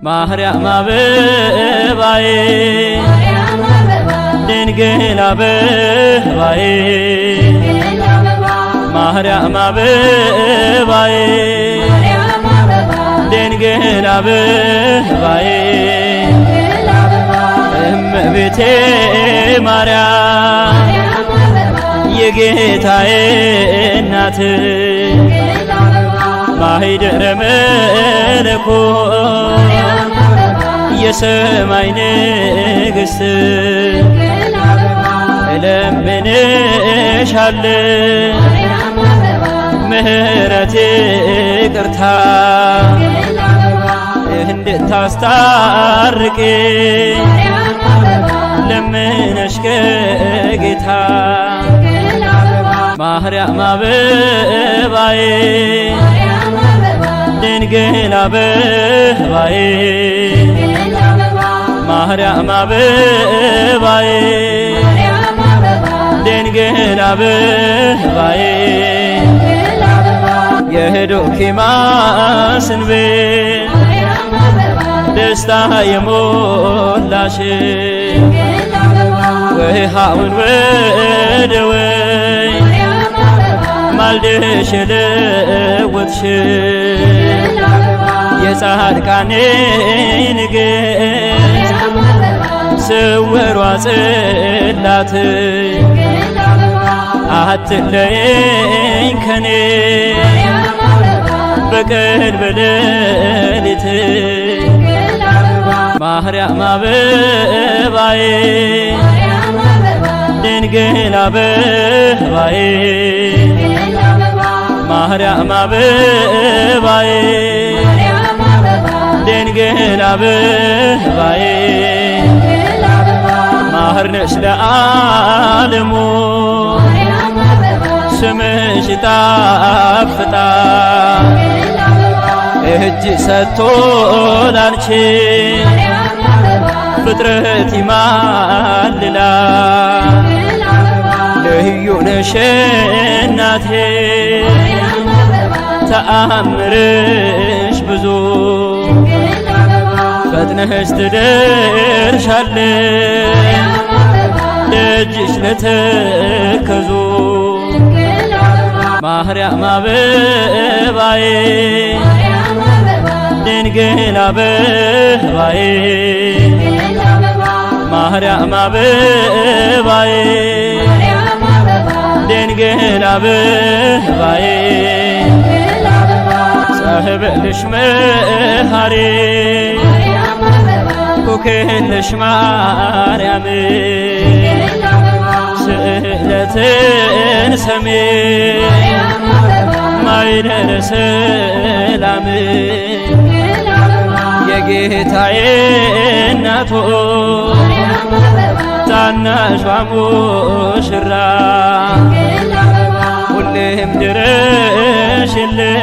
ማርያም አበባዬ ድንግል አበባዬ ማርያም አበባዬ ድንግል አበባዬ እመቤቴ ማርያም የጌታዬ እናት ማኅደረ መለኮት የሰማይ ንግሥት እለምንሻለሁ ምሕረት ይቅርታ እንድታስታርቂ ለምነሽ ከጌታ ማርያም አበባዬ ድንግል አበባዬ ማርያም አበባዬ ድንግል አበባዬ የሄዶኪማስን ቤት ደስታ የሞላሽ ውሃውን ወደ ወይን ማልደሽ የለወጥሽ የጻድቃኔ ንግሥት ስውሯ ጽላት አትለይኝ ከኔ በቀን በሌሊት ማርያም አበባዬ ድንግል አበባዬ ማርያም አበባዬ ድንግል አበባዬ ማህር ነሽ ለዓለሙ ስምሽ ይጣፍጣል እጅ ሰጥቶ ላንቺ ፍጥረት ይማልላል ልዩ ነሽ እናቴ ተአምርሽ ብዙ ፈጥነሽ ትደርሻለሽ ደጅሽ ለተከዙ ማርያም አበባዬ ድንግል አበባዬ ማርያም አበባዬ ድንግል አበባዬ ጸበልሽ መሐሬ ኮክልሽ ማርያም ስእለትን ሰሜ ማኅደረ ሰላም የጌታዬ እናቶ ታናሿ ሙሽራ ሁሌም ድረሽልኝ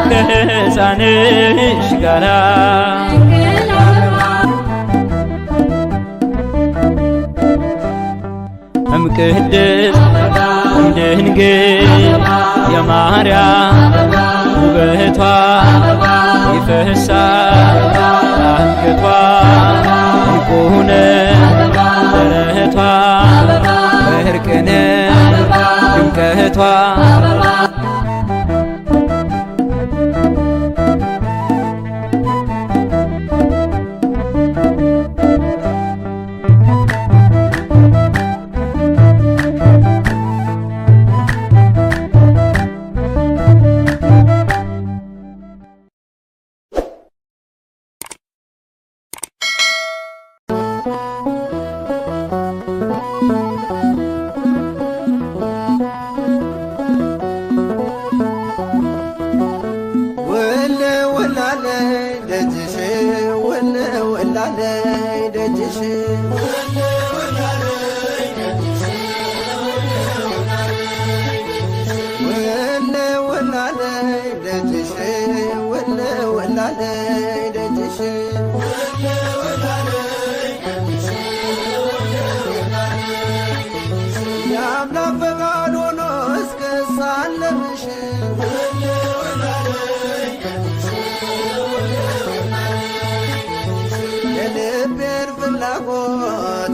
ከሕፃንሽ ጋራ እምቅድስት ድንግል የማርያም ውበቷ ይፈሳል አንገቷ ዕንቁነ ደረቷ ወርቅነ ድምቀቷ ደጅሽ ውል ውላለይ ደጅሽ የአምላክ ፈቃድ ሆኖ እስክሳለምሽ የልቤን ፍላጎት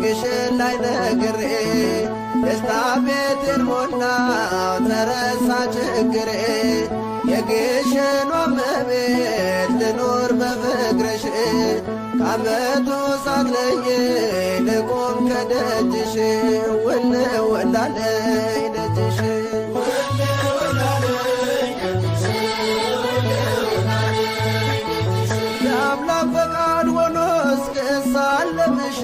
ግሽን ላይ ነግሬ ደስታ ቤቴን ሞላው ተረሳ ችግሬ የግሽኗ እመቤት ልኖር በፍቅርሽ ከዓመቱ ሳትለይ ልቆም ከደጅሽ ውል ውላለይ ደጅሽ የአምላክ ፈቃድ ሆኖ እስክሳለምሽ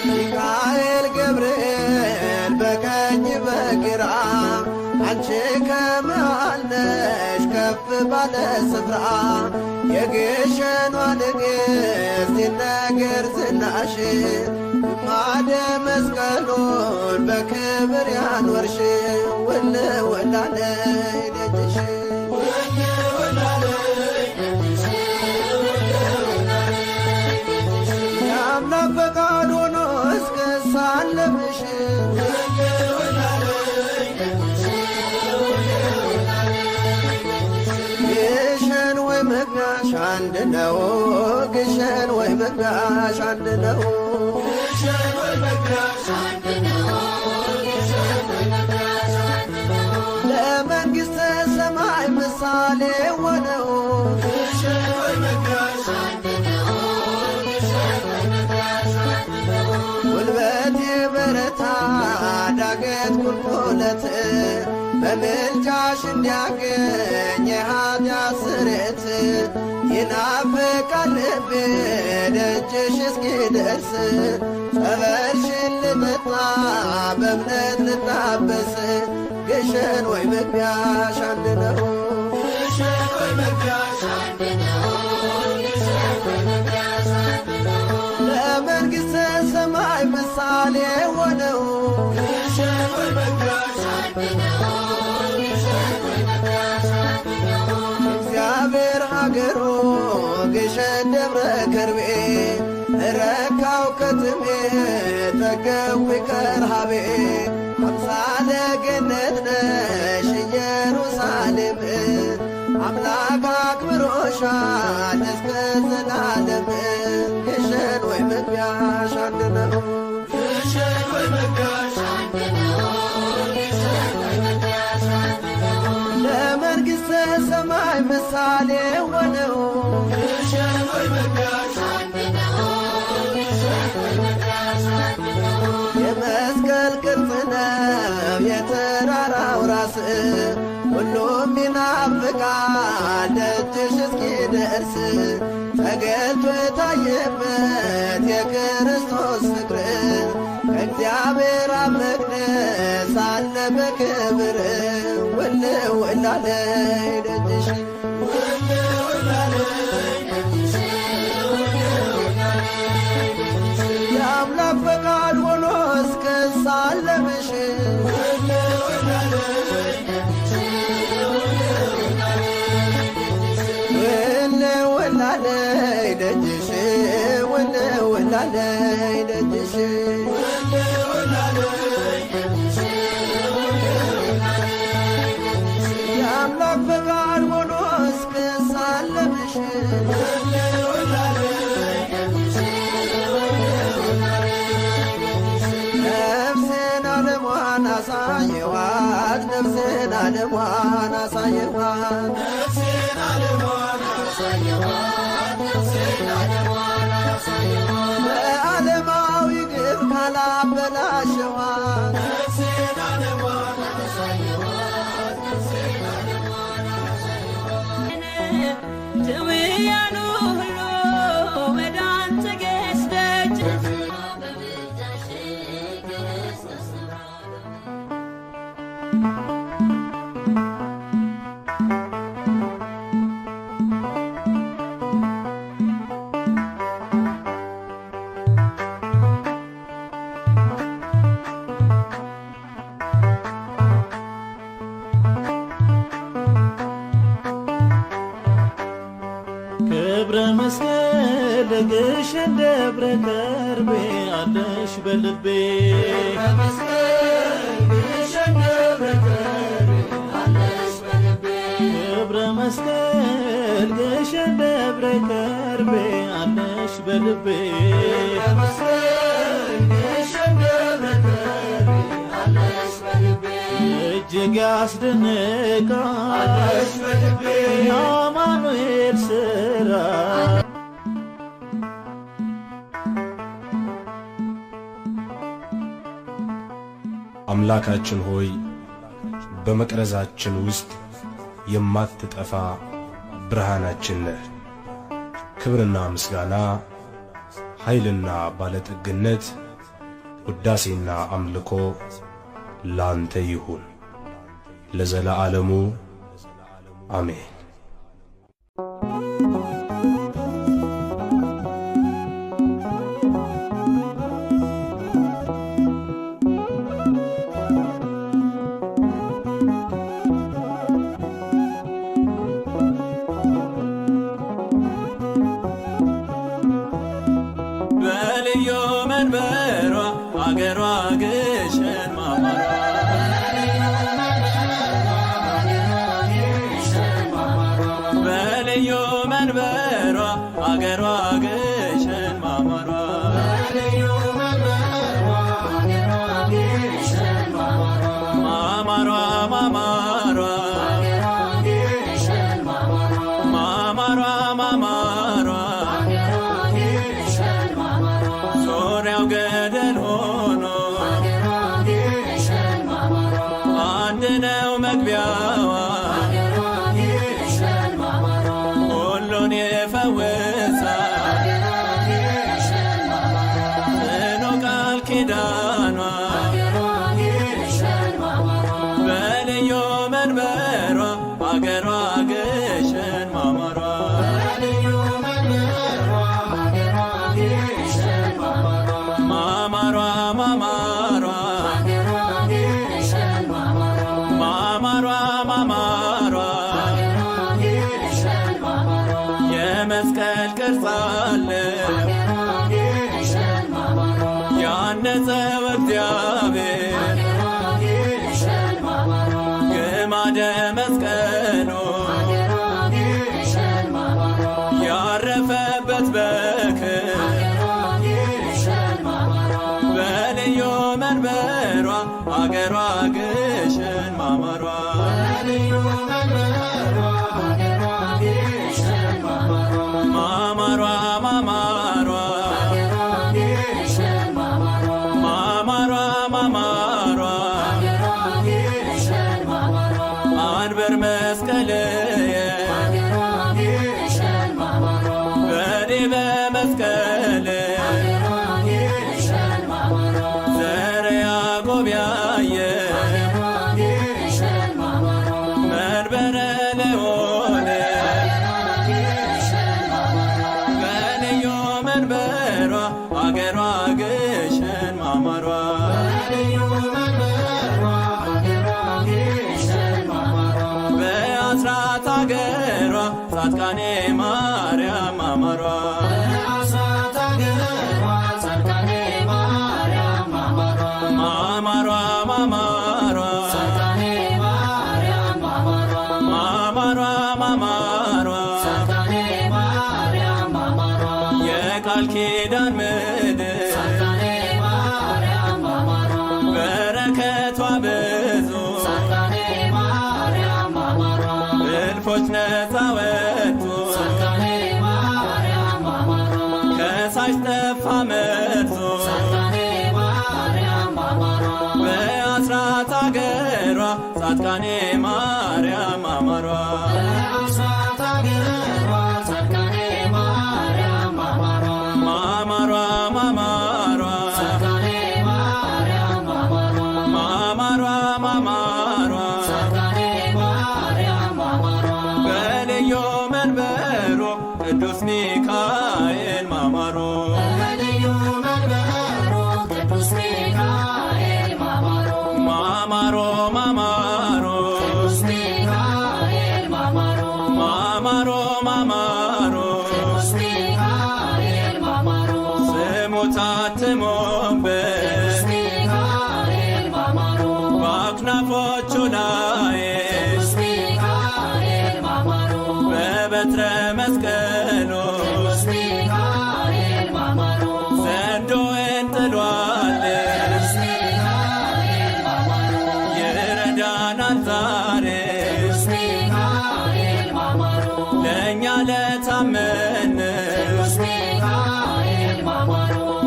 ሚካኤል ገብርኤል በቀኝ በግራ አንቺ ከመሃል ነሽ ከፍ ባለ ስፍራ የግሸኗ ንግሥት ይነገር ዝናሽ ግማደ መስቀሉን በክብር ያኖርሽ ውል ውላለይ ደጅሽ የአምላክ ፈቃድ ሆኖ እስክሳለምሽ ግሸን ወይ መግቢያሽ አንድ ነው ግሸን ወይ መግቢያሽ አንድ ነው ለመንግሥተ ሰማይ ምሳሌ ሆነው ጉልበቴ በረታ ዳገት ቁልቁለት በምልጃሽ እንዲያገኝ የኃጢአት ስርየት ይናፍቃል ልቤ ደጅሽ እስኪደርስ ጸበልሽን ልጠጣ በእምነት ልታበስ ግሸን ወይ መግቢያሽ አንድ ነው ለመንግሥተ ሰማይ ምሳሌ ሆነው እግዚአብሔር ሀገሩ ግሸን ደብረ ከርቤ ረካው ከትሜ ጠገቡ ከረሃቤ አምሳለ ገነት ነሽ ኢየሩሳሌም አምላክ አክብሮሻል እስከ ዘላለም ግሸን ወይ መግቢያሽ አንድ ነው ለመንግሥተ ሰማይ ምሳሌ ሆነው የመስቀል ቅርጽ ነው የተራራው ራስ ሁሉም ይናፍቃል ደጅሽ እስኪደርስ ተገልጦ የታየበት የክርስቶስ ፍቅር ከእግዚአብሔር አብ መቅደስ አለ በክብር ውል ውላለይ ደጅሽ የአምላክ ፈቃድ ሆኖ እስክሳለምሽ ውል ውላለይ ደጅሽ ውል ውላለይ ደጅሽ የአምላክ ፈቃድ ሆኖ እስክሳለምሽ ነፍሴን ዓለሟን አሳየኋት ነፍሴን ዓለሟን አሳየኋት በዓለማዊ ግብ ካላበላሸኋት ድውያኑ ሁሉ መዳን ተገዝተች መስቀል ግሸን ደብረ ከርቤ አለሽ በልቤ ክብረ መስቀል ግሸን ደብረ ከርቤ አለሽ በልቤ እጅግ ያስደንቃል የአማኑኤል ሥራ። አምላካችን ሆይ በመቅረዛችን ውስጥ የማትጠፋ ብርሃናችን ነህ። ክብርና ምስጋና፣ ኃይልና ባለጠግነት፣ ውዳሴና አምልኮ ላንተ ይሁን ለዘለዓለሙ አሜን። በልዩ መንበሯ አገሯ ግሸን ማማሯ በልዩ መንበሯ አገሯ ግሸን ማማሯ ማማሯ ማማሯ ማማሯ ማማሯ ዙሪያው ገደል ሆኖ አንድ ነው መግቢያዋ ሁሉን የፈወሳል ጽኑ ቃል ኪዳኗ በልዩ መንበሯ አገሯ ግሸን ማማሯ ማማሯ ማማሯ ማማሯ ማማሯ የመስቀል ቅርጽ አለው ያነጸው እግዚአብሔር ግማደ መስቀሉ ያረፈበት በክብር በልዩ መንበሯ አገሯ ግሸን ማማሯ ማማሯ ማማሯ ማማሯ ማማሯ አንበር መስቀልየ በዲበ መስቀል ዘረ ያዕቆብ ያየ መንበረ ልዑል በልዩ መንበሯ አገሯ ግሸን ማማሯ በአስራት አገሯ ጻድቃኔ ማርያም ማማሯ ማማሯ ማማሯ ማማሯ ማማሯ የቃል ኪዳን ምድር በረከቷ ብዙ እልፎች ነፃ ወጡ ከሳሽ ጠፋ መርቶ በአስራት አገሯ ጻድቃኔ ማርያም ማማሯ ማማሯ ማማሯ ማማሯ ማማሯ በልዩ መንበሩ ቅዱስ ሚካኤል ማማሩ ማማሮ ማማሮ ማማሮ ማማሮ ላይ በበትረ መስቀሉ ዘንዶውን ጥሏል ይረዳናል ዛሬ ለእኛ ለታመን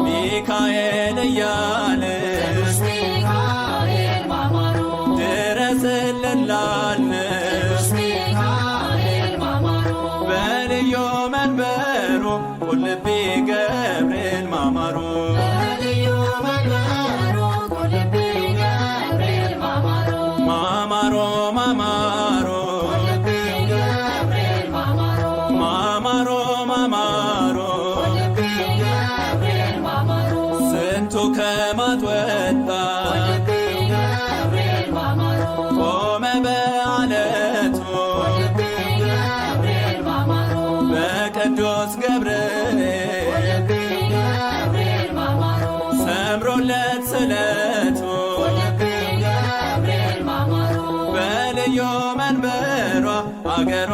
ሚካኤል እያለ ድረስልን ላልን በልዩ መንበሩ ቁልቢ ገብርኤል ማማሩ ማማሮ ማማሮ ማማሮ ማማሮ ስንቱ ከማጥ ወጣ ቆመ በዓለቱ በቅዱስ ገብርኤል ሰምሮለት ስለቱ በልዩ መንበሯ አገሯ